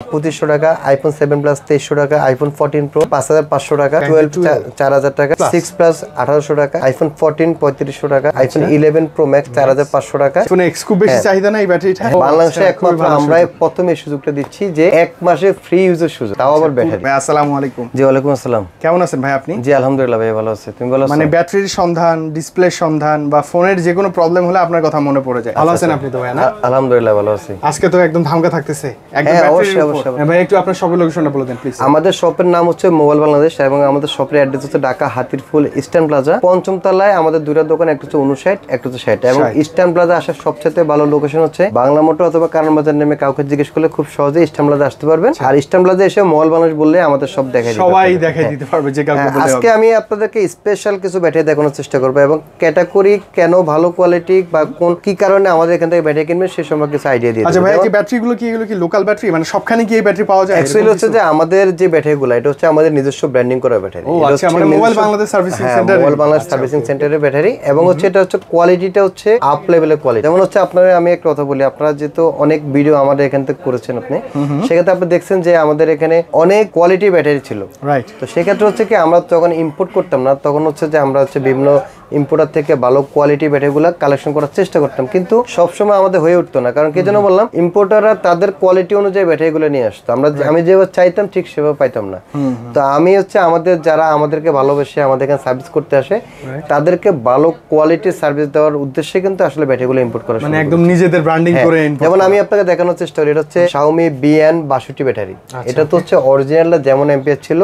2500 টাকা, iPhone 7 plus 2300 টাকা, iPhone 14 pro 5500 টাকা, 12 4000 টাকা, 6 প্লাস 1800 টাকা, আইফোন 14 3500 টাকা, আইফোন 11 প্রো ম্যাক্স 4500 টাকা। ফোনে এক্স খুব বেশি চাহিদা না এই ব্যাটারিটা। বাংলাদেশে একমাত্র আমরাই প্রথম এই সুযোগটা দিচ্ছি যে 1 মাসে ফ্রি ইউজের সুযোগ, তাও আবার ব্যাটারি। ভাই আসসালামু আলাইকুম। জি ওয়ালাইকুম আসসালাম। কেমন আছেন ভাই আপনি? জি আলহামদুলিল্লাহ ভাই ভালো আছি, তুমি ভালো আছো? মানে ব্যাটারির সন্ধান, ডিসপ্লে সন্ধান বা ফোনের যে কোনো প্রবলেম হলে আপনার কথা মনে পড়ে যায়। ভালো আছেন আপনি তো ভাই? না আলহামদুলিল্লাহ ভালো আছি। আজকে তো একদম ধামকা থাকতেছে একদম ব্যাটারির উপর। ভাই একটু আপনার শপের লোকেশনটা বলে দেন প্লিজ। আমাদের শপের নাম হচ্ছে মোবাইল বাংলাদেশ এবং আমাদের শপের অ্যাড্রেস হচ্ছে ঢাকা হাতিরপুল ইস্টার্ন প্লাজা, পঞ্চম তলায়। আমাদের দুইটা দোকান, একটা হচ্ছে 59, একটা হচ্ছে 60। এবং ইস্টার্ন প্লাজা আসার সবচেয়ে ভালো লোকেশন হচ্ছে বাংলা মোটর অথবা কারণ বাজার নেমে কাউকে জিজ্ঞেস করলে খুব সহজে ইস্টার্ন প্লাজা আসতে পারবেন। আর ইস্টার্ন প্লাজা এসে মোবাইল বাংলাদেশ বললে আমাদের সব দেখাই দিতে সবাই দেখাই দিতে পারবে যে কাউকে বলে। আজকে আমি আপনাদেরকে স্পেশাল কিছু ব্যাটারি দেখানোর চেষ্টা করব এবং ক্যাটাগরি কেন ভালো কোয়ালিটি বা কোন কি কারণে আমাদের এখান থেকে ব্যাটারি কিনবেন সে সম্পর্কে কিছু আইডিয়া দিয়ে দেব। আচ্ছা ভাই, এই ব্যাটারিগুলো কি এগুলো কি লোকাল ব্যাটারি, মানে সবখানে কি এই ব্যাটারি পাওয়া যায়? অ্যাকচুয়ালি হচ্ছে যে আমাদের যে ব্যাটারিগুলো এটা হচ্ছে আমাদের নিজস্ব ব্র্যান্ডিং করা ব্যাটারি। ও আচ্ছা, মানে mobile Bangladesh servicing centre, mobile Bangladesh servicing সেন্টারের ব্যাটারি। এবং হচ্ছে এটা হচ্ছে কোয়ালিটিটা হচ্ছে আপ লেভেলের কোয়ালিটি। যেমন হচ্ছে আপনারা, আমি একটা কথা বলি, আপনারা যেহেতু অনেক ভিডিও আমাদের এখান থেকে করেছেন আপনি, সেক্ষেত্রে আপনি দেখছেন যে আমাদের এখানে অনেক কোয়ালিটি ব্যাটারি ছিল, রাইট? তো সেক্ষেত্রে হচ্ছে কি আমরা যখন ইম্পোর্ট করতাম না, তখন হচ্ছে যে আমরা হচ্ছে বিভিন্ন ইম্পোর্টার থেকে ভালো কোয়ালিটি ব্যাটারিগুলো কালেকশন করার চেষ্টা করতাম, কিন্তু সবসময় আমাদের হয়ে উঠতো না। কারণ কি জন্য বললাম, ইম্পোর্টাররা তাদের কোয়ালিটি অনুযায়ী ব্যাটারিগুলো নিয়ে আসতো, আমি যেভাবে চাইতাম ঠিক সেভাবে পাইতাম না। তো আমি হচ্ছে আমাদের যারা আমাদেরকে ভালোবেসে আমাদের এখানে সার্ভিস করতে আসে তাদেরকে ভালো কোয়ালিটির সার্ভিস দেওয়ার উদ্দেশ্যে কিন্তু আসলে ব্যাটারিগুলো ইম্পোর্ট করা, মানে একদম নিজেদের ব্র্যান্ডিং করে। যেমন আমি আপনাকে দেখানোর চেষ্টা করি, এটা হচ্ছে Xiaomi BN62 ব্যাটারি। এটা তো হচ্ছে অরিজিনালটা যেমন এম্পিয়ার ছিল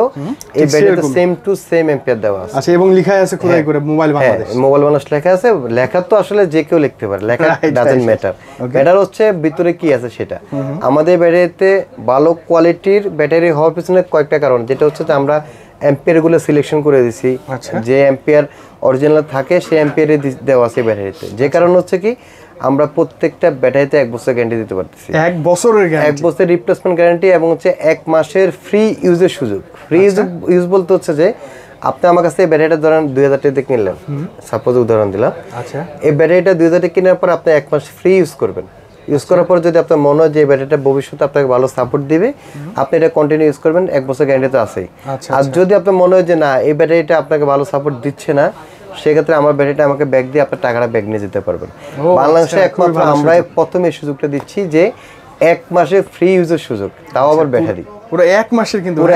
এই ব্যাটারিতে সেম টু সেম এম্পিয়ার দেওয়া আছে। আচ্ছা, এবং লেখা আছে খোদাই করে মোবাইল বাংলাদেশ। মোবাইল বাংলাদেশ লেখা আছে। লেখা তো আসলে যে কেউ লিখতে পারে, লেখা ডাজন্ট ম্যাটার। ব্যাটারি হচ্ছে ভিতরে কি আছে সেটা। আমাদের ব্যাটারিতে ভালো কোয়ালিটির ব্যাটারি হওয়ার পিছনে কয়েকটা কারণ, যেটা হচ্ছে যে আমরা এম্পিয়ার গুলো সিলেকশন করে দিছি, যে এম্পিয়ার অরিজিনাল থাকে সেই এম্পিয়ারে দেওয়া আছে ব্যাটারিতে। যে কারণ হচ্ছে কি আমরা প্রত্যেকটা ব্যাটারিতে 1 বছর গ্যারান্টি দিতে পারতেছি। 1 বছরের গ্যারান্টি, 1 বছর রিপ্লেসমেন্ট গ্যারান্টি এবং হচ্ছে 1 মাসের ফ্রি ইউজের সুযোগ। ফ্রি ইউজ বলতে হচ্ছে যে আপনি আমার কাছে এই ব্যাটারিটা ধরেন 2000 টাকা দিয়ে কিনলেন, সাপোজ উদাহরণ দিলাম। আচ্ছা, এই ব্যাটারিটা 2000 টাকা কেনার পর আপনি 1 মাস ফ্রি ইউজ করবেন। ইউজ করার পর যদি আপনার মনে হয় যে এই ব্যাটারিটা ভবিষ্যতে আপনাকে ভালো সাপোর্ট দিবে, আপনি এটা কন্টিনিউ ইউজ করবেন, 1 বছর গ্যারান্টি তো আছেই। আর যদি আপনার মনে হয় যে না এই ব্যাটারিটা আপনাকে ভালো সাপোর্ট দিচ্ছে না, সেক্ষেত্রে আমার ব্যাটারিটা আমাকে ব্যাগ দিয়ে আপনার টাকাটা ব্যাগ নিয়ে যেতে পারবেন। বাংলাদেশে একমাত্র আমরাই প্রথম এই সুযোগটা দিচ্ছি যে 1 মাসে ফ্রি ইউজের সুযোগ, তাও আবার ব্যাটারি। পুরো 1 মাসের, কিন্তু পুরো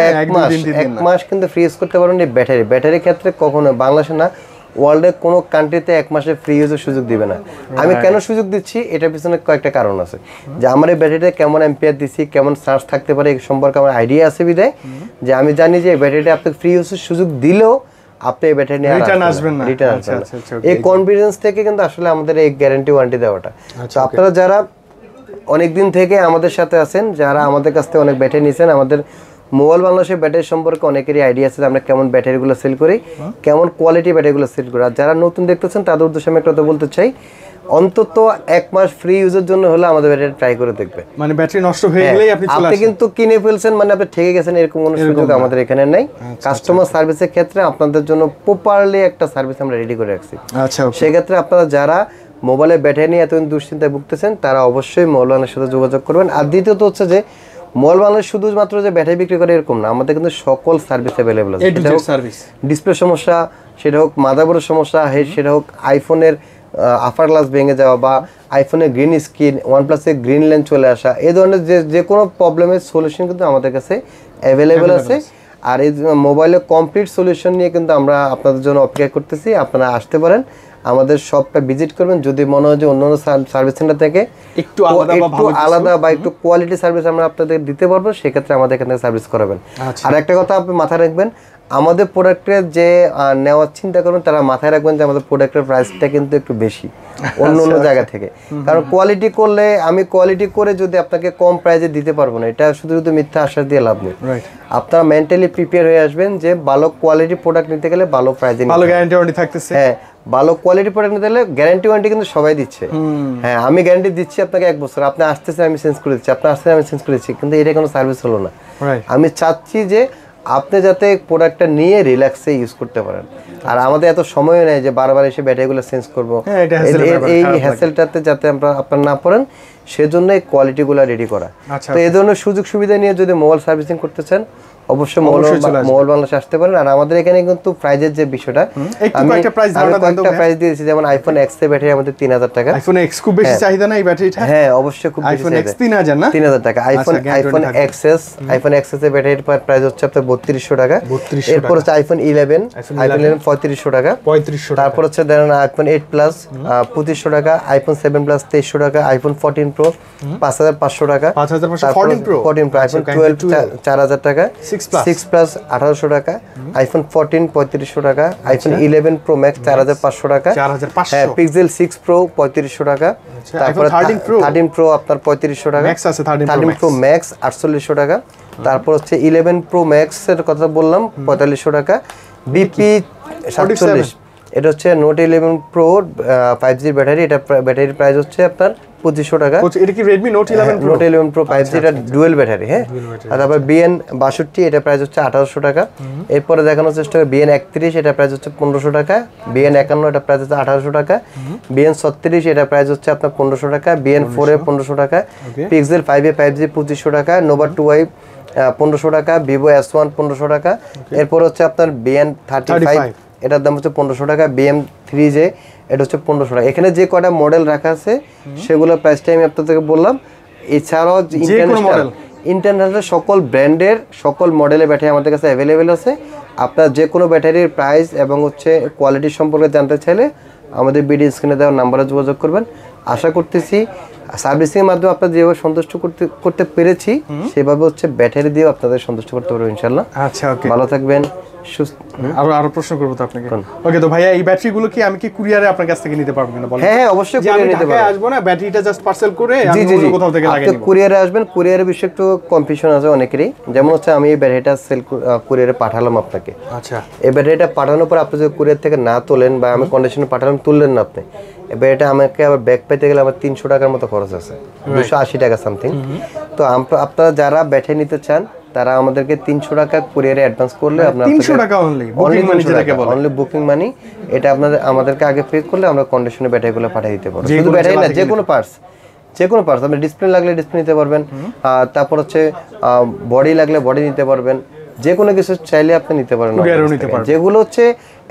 1 মাস কিন্তু ফ্রি ইউজ করতে পারবেন এই ব্যাটারি। ব্যাটারির ক্ষেত্রে কখনো বাংলাদেশে না, ওয়ার্ল্ডের কোনো কান্ট্রিতে 1 মাসে ফ্রি ইউজের সুযোগ দিবে না। আমি কেন সুযোগ দিচ্ছি এটার পিছনে কয়েকটা কারণ আছে, যে আমার এই ব্যাটারিটা কেমন এম্পিয়ার দিচ্ছি, কেমন চার্জ থাকতে পারে এই সম্পর্কে আমার আইডিয়া আছে বিধায় যে আমি জানি যে এই ব্যাটারিটা আপনাকে ফ্রি ইউজের সুযোগ দিলেও আপনি এই ব্যাটারি নিয়ে রিটার্ন আসবেন না। এই কনফিডেন্স থেকে কিন্তু আসলে আমাদের এই গ্যারান্টি ওয়ারেন্টি দেওয়াটা। তো আপনারা যারা অনেকদিন থেকে আমাদের সাথে আছেন, যারা আমাদের কাছ থেকে অনেক ব্যাটারি নিয়েছেন, আমাদের মোবাইল বাংলাদেশের ব্যাটারি সম্পর্কে অনেকেরই আইডিয়া আছে আমরা কেমন ব্যাটারিগুলো সেল করি, কেমন কোয়ালিটি ব্যাটারিগুলো সেল করি। আর যারা নতুন দেখতেছেন তাদের উদ্দেশ্যে আমি একটা কথা বলতে চাই, অন্তত 1 মাস ফ্রি ইউজের জন্য হলে আমাদের ব্যাটারি ট্রাই করে দেখবে। মানে ব্যাটারি নষ্ট হয়ে গেলেই আপনি কিন্তু কিনে ফেলছেন মানে আপনি ঠকে গেছেন, এরকম কোনো সুযোগ আমাদের এখানে নাই। কাস্টমার সার্ভিসের ক্ষেত্রে আপনাদের জন্য প্রপারলি একটা সার্ভিস আমরা রেডি করে রাখছি। আচ্ছা, সেক্ষেত্রে আপনারা যারা মোবাইলের ব্যাটারি নিয়ে এতদিন দুশ্চিন্তায় ভুগতেছেন তারা অবশ্যই মোবাইল বাংলাদেশের সাথে যোগাযোগ করবেন। আর দ্বিতীয়ত হচ্ছে যে মোবাইল বাংলাদেশ শুধুমাত্র যে ব্যাটারি বিক্রি করে এরকম না, আমাদের কিন্তু সকল সার্ভিস অ্যাভেলেবল আছে। ডিসপ্লে সমস্যা, সেটা হোক মাদারবোর্ডের সমস্যা, সেটা হোক আইফোনের আপার গ্লাস ভেঙে যাওয়া বা আইফোনের গ্রিন স্ক্রিন, ওয়ানপ্লাসের গ্রিন ল্যান্ড চলে আসা, এই ধরনের যে কোনো প্রবলেমের সলিউশন কিন্তু আমাদের কাছে অ্যাভেলেবেল আছে। আর এই মোবাইলের কমপ্লিট সলিউশন নিয়ে কিন্তু আমরা আপনাদের জন্য অপেক্ষা করতেছি। আপনারা আসতে পারেন, আমাদের শপটা ভিজিট করবেন। যদি মনে হয় যে অন্যান্য সার্ভিস সেন্টার থেকে একটু আলাদা বা একটু কোয়ালিটি সার্ভিস আমরা আপনাদের দিতে পারবো, সেক্ষেত্রে আমাদের এখান থেকে সার্ভিস করাবেন। আর একটা কথা আপনি মাথায় রাখবেন, আমাদের প্রোডাক্টের যে নেওয়ার চিন্তা করুন তারা মাথায় রাখবেন যে আমাদের প্রোডাক্টের প্রাইসটা কিন্তু একটু বেশি অন্য জায়গা থেকে। কারণ কোয়ালিটি করলে, আমি কোয়ালিটি করে যদি আপনাকে কম প্রাইসে দিতে পারবো না, এটা শুধু মিথ্যা আশ্বাস দিয়ে লাভ নেই। আপনারা মেন্টালি প্রিপেয়ার হয়ে আসবেন যে ভালো কোয়ালিটি প্রোডাক্ট নিতে গেলে ভালো প্রাইসে, ভালো গ্যারান্টি ওয়ারেন্টি থাকতেছে। হ্যাঁ, ভালো কোয়ালিটি প্রোডাক্ট নিতে গেলে গ্যারান্টি ওয়ারেন্টি কিন্তু সবাই দিচ্ছে। হ্যাঁ, আমি গ্যারান্টি দিচ্ছি আপনাকে 1 বছর, আপনি আসতেছেন আমি চেঞ্জ করে দিচ্ছি, আপনি আসতেছেন আমি চেঞ্জ করে দিচ্ছি, কিন্তু এটা কোনো সার্ভিস হলো না। আমি চাচ্ছি যে আপনি যাতে প্রোডাক্টটা নিয়ে রিল্যাক্সে ইউজ করতে পারেন। আর আমাদের এত সময় নেই যে বারবার এসে ব্যাটারিগুলো চেঞ্জ করবো, এই হ্যাসেলটাতে যাতে আপনারা না পড়েন সেজন্য এই কোয়ালিটিগুলো রেডি করা। আচ্ছা, তো এই ধরনের সুযোগ সুবিধা নিয়ে যদি মোবাইল সার্ভিসিং করতে চান অবশ্যই মোবাইল বাংলাদেশে আসতে পারেন। আর আমাদের এখানে কিন্তু প্রাইজের যে বিষয়টা আমি একটা প্রাইস দিয়েছি, যেমন আইফোন এক্স এর ব্যাটারি আমাদের 3000 টাকা। আইফোন এক্স খুব বেশি চাহিদা না এই ব্যাটারিটা? হ্যাঁ অবশ্যই খুব বেশি আইফোন এক্স 3000 না? 3000 টাকা। আইফোন এক্সএস এর ব্যাটারির প্রাইস হচ্ছে আপনার 3200 টাকা। এরপর হচ্ছে আইফোন 11 3500 টাকা। তারপর হচ্ছে ধরেন আইফোন 8 প্লাস 2500 টাকা, আইফোন 7 প্লাস 2300 টাকা, আইফোন 14 প্রো 5500 টাকা, 14 প্রো আইফোন 12 4000 টাকা, 6 প্লাস 1800 টাকা, আইফোন 14 3500 টাকা, আইফোন 11 প্রো ম্যাক্স 4500 টাকা, হ্যাঁ পিক্সেল 6 প্রো 3500 টাকা, তারপর 13 প্রো আপনার 3500 টাকা, 13 প্রো ম্যাক্স 4800 টাকা, তারপর হচ্ছে 11 প্রো ম্যাক্স এর কথা বললাম 4500 টাকা, বিপি 47 এটা হচ্ছে নোট 11 প্রো 5G ব্যাটারি, এটা ব্যাটারির প্রাইস হচ্ছে আপনার 2500 টাকা। এটা কি Redmi Note 11 Pro? Note 11 Pro 5G এটা ডুয়াল ব্যাটারি, হ্যাঁ। আর তারপর BN 62 এটা প্রাইস হচ্ছে 1800 টাকা। এরপরে দেখানোর চেষ্টা করি BN 31 এটা প্রাইস হচ্ছে 1500 টাকা, BN 51 এটা প্রাইস হচ্ছে 1800 টাকা, BN 36 এটা প্রাইস হচ্ছে আপনার 1500 টাকা, BN 4 এ 1500 টাকা, Pixel 5 এ 5G 2500 টাকা, Nova 2i 1500 টাকা, Vivo S1 1500 টাকা। এরপর হচ্ছে আপনার BN 35 এটার দাম হচ্ছে 1500 টাকা, BM 3J এটা হচ্ছে 1500 টাকা। এখানে যে কয়টা মডেল রাখা আছে সেগুলোর প্রাইসটা আমি আপনাদেরকে বললাম। এছাড়াও ইন্টারন্যাশনাল সকল ব্র্যান্ডের সকল মডেলের ব্যাটারি আমাদের কাছে অ্যাভেলেবেল আছে। আপনার যে কোনো ব্যাটারির প্রাইস এবং হচ্ছে কোয়ালিটি সম্পর্কে জানতে চাইলে আমাদের ভিডিও স্ক্রিনে দেওয়া নাম্বারে যোগাযোগ করবেন। আশা করতেছি সার্ভিসিং এর মাধ্যমে আপনারা যেভাবে সন্তুষ্ট করতে পেরেছি সেভাবে হচ্ছে ব্যাটারি দিয়েও আপনাদের সন্তুষ্ট করতে পারবো ইনশাআল্লাহ। আচ্ছা, ওকে, ভালো থাকবেন, সুস্থ। আরো প্রশ্ন করব তো আপনাকে। ওকে, তো ভাইয়া এই ব্যাটারিগুলো কি আমি কি কুরিয়ারে আপনার কাছ থেকে নিতে পারবো কিনা বলেন? হ্যাঁ অবশ্যই কুরিয়ারে নিতে পারবেন। আসবো না, ব্যাটারিটা জাস্ট পার্সেল করে আমি অন্য কোথাও থেকে লাগিয়ে নিব। কুরিয়ারে আসবেন। কুরিয়ারের বিষয়ে একটু কনফিউশন আছে অনেকেরই, যেমন হচ্ছে আমি এই ব্যাটারিটা কুরিয়ারে পাঠালাম আপনাকে। আচ্ছা, এই ব্যাটারিটা পাঠানোর পর আপনি যদি কুরিয়ার থেকে না তোলেন বা আমি কন্ডিশনে পাঠালাম তুললেন না আপনি, এই ব্যাটারিটা আমাকে আবার ব্যাক পাইতে গেলে আমার 300 টাকার মতো খরচ আছে, 280 টাকা সামথিং। তো আপনারা যারা ব্যাটারি নিতে চান তারা আমাদেরকে 300 টাকা কুরিয়ারে অ্যাডভান্স করলে আপনারা 300 টাকা অনলি বুকিং মানি যেটাকে বলে, অনলি বুকিং মানি, এটা আপনাদের আমাদেরকে আগে পে করলে আমরা কন্ডিশনে ব্যাটারিগুলো পাঠিয়ে দিতে পারবো। শুধু ব্যাটারি না, যে কোনো পার্টস আপনি ডিসপ্লে লাগলে ডিসপ্লে নিতে পারবেন, তারপর হচ্ছে বডি লাগলে বডি নিতে পারবেন, যে কোনো কিছু চাইলে আপনি নিতে পারেন। যেগুলো হচ্ছে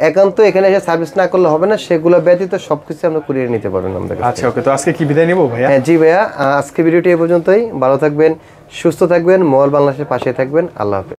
একান্ত এখানে এসে সার্ভিস না করলে হবে না, সেগুলো ব্যতীত সবকিছু আমরা কুরিয়ারে নিতে পারবেন আমাদের কাছে। আচ্ছা, ওকে, তো আজকে কি বিদায় নেব ভাইয়া? হ্যাঁ জি ভাইয়া, আজকে ভিডিওটি এই পর্যন্তই। ভালো থাকবেন, সুস্থ থাকবেন, মোবাইল বাংলাদেশের পাশে থাকবেন। আল্লাহ হাফেজ।